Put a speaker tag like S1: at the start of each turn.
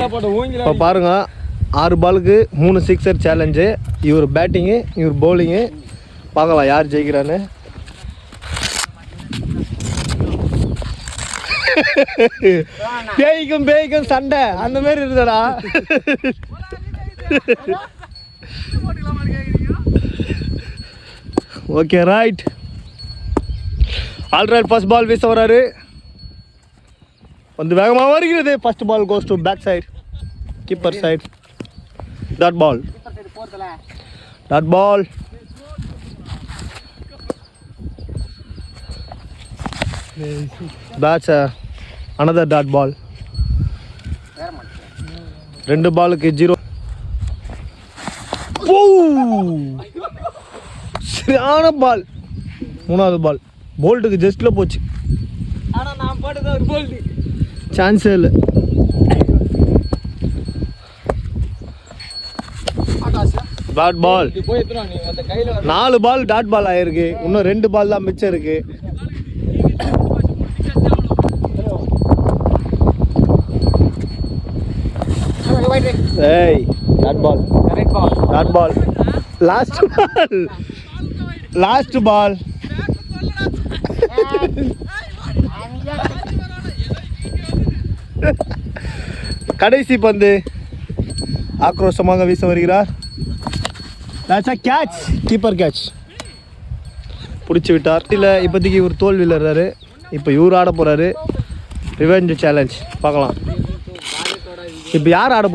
S1: இப்போ பாருங்க 6 பாலுக்கு 3 சிக்ஸர் சேலஞ்சு. இவர் பேட்டிங்கு, இவர் பவுலிங்கு. பார்க்கலாம் யார் ஜெயிக்கிறான்னு. பேய்க்கும் சண்டை அந்த மாதிரி இருக்குடா. Okay right. Alright, first ball வீச வராரு. வந்து வேகமாக வருகிறது. First ball goes to back side, keeper side. Dot ball. That's another dot ball. 2 பாலுக்கு 0. சரியான பால். 3வது பால் போல்ட்டுக்கு ஜஸ்ட்ல போச்சு. சான்ஸே இல்லை. Dot ball. 4 பால் டாட் பால் ஆயிருக்கு. இன்னும் 2 பால் தான் மிச்சம் இருக்கு. ஏய் டாட் பால். Last ball. கடைசி பந்து. ஆக்ரோஷமாக வீச வருகிறார். that's a catch. Keeper catch பிடிச்சி விட்டார். இல்லை இப்போதைக்கு இவர் தோல்வியில் இருக்காரு. இப்போ இவர் ஆட போகிறாரு ரிவெஞ்ச் சேலஞ்ச். பார்க்கலாம் இப்போ யார் ஆட